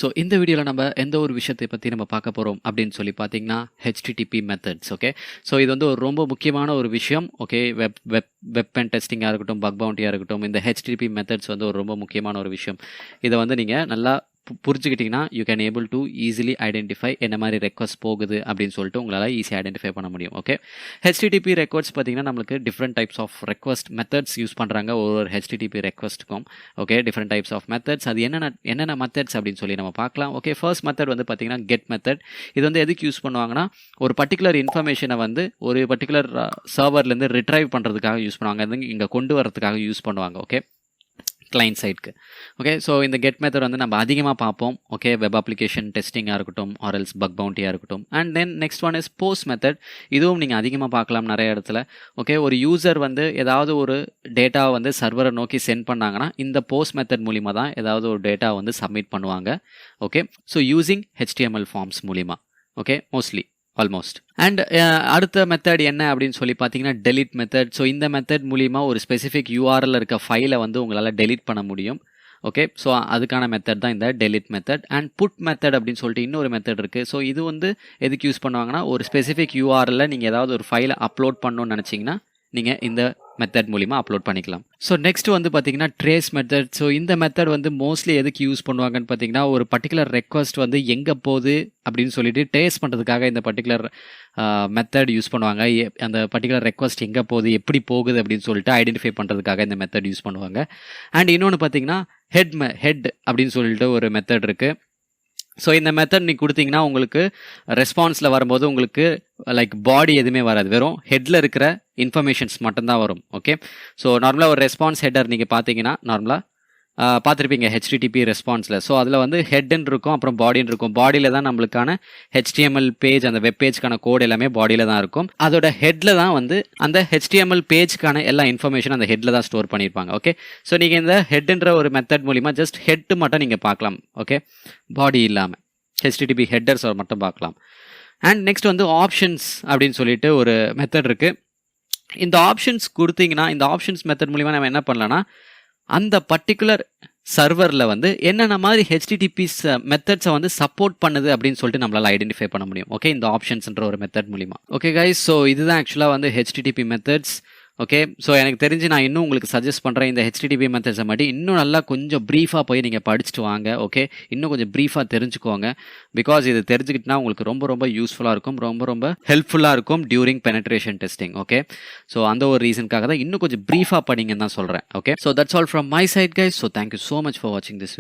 So இந்த வீடியோவில் நம்ம எந்த ஒரு விஷயத்தை பற்றி நம்ம பார்க்க போகிறோம் அப்படின்னு சொல்லி பார்த்தீங்கன்னா ஹெச்டிடிபி மெத்தட்ஸ். ஓகே, ஸோ இது வந்து ஒரு ரொம்ப முக்கியமான ஒரு விஷயம். ஓகே, வெப் பென் டெஸ்டிங்காக இருக்கட்டும், பக் பவுண்டியாக இருக்கட்டும், இந்த ஹெச்டிடிபி மெத்தட்ஸ் வந்து ஒரு ரொம்ப முக்கியமான ஒரு விஷயம். இதை வந்து நீங்கள் நல்லா புரிஞ்சுக்கிட்டிங்கன்னா you can able to easily identify என்ன மாதிரி ரெக்வஸ்ட் போகுது அப்படின்னு சொல்லிட்டு உங்களால் ஈஸியாக ஐடென்டிஃபை பண்ண முடியும். ஓகே, ஹெச்டிடிபி ரெக்வஸ்ட் பார்த்தீங்கன்னா நம்மளுக்கு different types of request methods use பண்ணுறாங்க ஒரு ஹெச்டிடிபி ரெக்வஸ்ட்டுக்கும். Okay, different types of methods, அது என்னென்ன மெத்தட்ஸ் அப்படின்னு சொல்லி நம்ம பார்க்கலாம். ஓகே, ஃபர்ஸ்ட் மெத்தட் வந்து பார்த்தீங்கன்னா கெட் மெத்தட். இது வந்து எதுக்கு யூஸ் பண்ணுவாங்கன்னா ஒரு பர்டிகுலர் இன்ஃபர்மேஷனை வந்து ஒரு பர்டிகுலர் சர்வர்லேருந்து ரிட்ரைவ் பண்ணுறதுக்காக யூஸ் பண்ணுவாங்க, அது இங்கே கொண்டு வரதுக்காக யூஸ் பண்ணுவாங்க. ஓகே, கிளைண்ட் சைட்க்கு. ஓகே, ஸோ இந்த கெட் மெத்தட் வந்து நம்ம அதிகமாக பார்ப்போம். ஓகே, வெப் அப்ளிகேஷன் டெஸ்டிங்காக இருக்கட்டும், ஆர்எல்ஸ் பக் பவுண்டியாக இருக்கட்டும். And then next one is post method. இதுவும் நீங்கள் அதிகமாக பார்க்கலாம் நிறைய இடத்துல. ஓகே, ஒரு யூசர் வந்து ஏதாவது ஒரு டேட்டாவை வந்து சர்வரை நோக்கி சென்ட் பண்ணாங்கன்னா இந்த போஸ்ட் மெத்தட் மூலிமா தான் ஏதாவது ஒரு டேட்டா வந்து சப்மிட் பண்ணுவாங்க. Okay, so using HTML forms மூலிமா. Okay, mostly almost. அண்ட் அடுத்த மெத்தட் என்ன அப்படின்னு சொல்லி பார்த்தீங்கன்னா டெலிட் மெத்தட். ஸோ இந்த மெத்தட் மூலிமா ஒரு ஸ்பெசிஃபிக் யூஆர்எல் இருக்க ஃபைலை வந்து உங்களால் டெலிட் பண்ண முடியும். ஓகே, ஸோ அதுக்கான மெத்தட் தான் இந்த delete method. And put method அப்படின்னு சொல்லிட்டு இன்னொரு மெத்தட் இருக்குது. ஸோ இது வந்து எதுக்கு யூஸ் பண்ணுவாங்கன்னா ஒரு ஸ்பெசிஃபிக் யூஆர்எல்ல நீங்கள் ஏதாவது ஒரு ஃபைலை அப்லோட் பண்ணணும்னு நினச்சிங்கன்னா நீங்கள் இந்த மெத்தட் மூலிமா அப்லோட் பண்ணிக்கலாம். ஸோ நெக்ஸ்ட் வந்து பார்த்தீங்கன்னா ட்ரேஸ் மெத்தட். ஸோ இந்த மெத்தட் வந்து மோஸ்ட்லி எதுக்கு யூஸ் பண்ணுவாங்கன்னு பார்த்தீங்கன்னா ஒரு பர்டிகுலர் ரெக்வஸ்ட் வந்து எங்கே போகுது அப்படின்னு சொல்லிட்டு ட்ரேஸ் பண்ணுறதுக்காக இந்த பர்டிகுலர் மெத்தட் யூஸ் பண்ணுவாங்க. அந்த பர்டிகுலர் ரெக்வஸ்ட் எங்கே போகுது, எப்படி போகுது அப்படின்னு சொல்லிட்டு ஐடென்டிஃபை பண்ணுறதுக்காக இந்த மெத்தட் யூஸ் பண்ணுவாங்க. அண்ட் இன்னொன்று பார்த்தீங்கன்னா ஹெட் அப்படின்னு சொல்லிட்டு ஒரு மெத்தட் இருக்குது. ஸோ இந்த மெத்தட் நீங்கள் கொடுத்தீங்கன்னா உங்களுக்கு ரெஸ்பான்ஸில் வரும்போது உங்களுக்கு லைக் பாடி எதுவுமே வராது, வெறும் ஹெட்டில் இருக்கிற இன்ஃபர்மேஷன்ஸ் மட்டும்தான் வரும். ஓகே, ஸோ நார்மலாக ஒரு ரெஸ்பான்ஸ் ஹெட்டர் நீங்கள் பார்த்தீங்கன்னா நார்மலாக பார்த்துருப்பீங்க ஹெச்டிடிபி ரெஸ்பான்ஸில். ஸோ அதில் வந்து ஹெட்டுன்னு இருக்கும், அப்புறம் பாடின்னு இருக்கும். பாடியில் தான் நம்மளுக்கான HTML பேஜ், அந்த வெப் பேஜ்க்கான கோட் எல்லாமே பாடியில் தான் இருக்கும். அதோட ஹெட்டில் தான் வந்து அந்த HTML பேஜ்க்கான எல்லா இன்ஃபர்மேஷனும் அந்த ஹெட்டில் தான் ஸ்டோர் பண்ணியிருப்பாங்க. ஓகே, ஸோ நீங்கள் இந்த ஹெட்டுன்ற ஒரு மெத்தட் மூலிமா ஜஸ்ட் ஹெட் மட்டும் நீங்கள் பார்க்கலாம். ஓகே, பாடி இல்லாமல் HTTP ஹெட்டர்ஸ் மட்டும் பார்க்கலாம். அண்ட் நெக்ஸ்ட் வந்து ஆப்ஷன்ஸ் அப்படின்னு சொல்லிட்டு ஒரு மெத்தட் இருக்குது. இந்த ஆப்ஷன்ஸ் கொடுத்தீங்கன்னா இந்த ஆப்ஷன்ஸ் மெத்தட் மூலிமா நம்ம என்ன பண்ணலாம்னா அந்த பர்டிகுலர் சர்வரில் வந்து என்னென்ன மாதிரி HTTP மெத்தட்ஸை வந்து சப்போர்ட் பண்ணுது அப்படின்னு சொல்லிட்டு நம்மளால் ஐடென்டிஃபை பண்ண முடியும். ஓகே, இந்த ஆப்ஷன்ஸ்ன்ற ஒரு மெத்தட் மூலிமா. ஓகே கைஸ், ஸோ இதுதான் ஆக்சுவலாக வந்து HTTP மெத்தட்ஸ். ஓகே, ஸோ எனக்கு தெரிஞ்சு நான் இன்னும் உங்களுக்கு சஜஸ்ட் பண்ணுறேன் இந்த HTTP மெத்தட்ஸை மட்டும் இன்னும் நல்லா கொஞ்சம் ப்ரீஃபாக போய் நீங்கள் படிச்சுட்டு வாங்க. ஓகே, இன்னும் கொஞ்சம் ப்ரீஃபாக தெரிஞ்சுக்கோங்க. பிகாஸ் இது தெரிஞ்சுக்கிட்டுனா உங்களுக்கு ரொம்ப ரொம்ப யூஸ்ஃபுல்லாக இருக்கும், ரொம்ப ரொம்ப ஹெல்ப்ஃபுல்லாக இருக்கும் during penetration testing. Okay, so அந்த ஒரு ரீசனுக்காக தான் இன்னும் கொஞ்சம் ப்ரீஃபாக படிங்கன்னு தான் சொல்கிறேன். Okay, so that's all from my side guys. So thank you so much for வாட்சிங் திஸ் வீடியோ.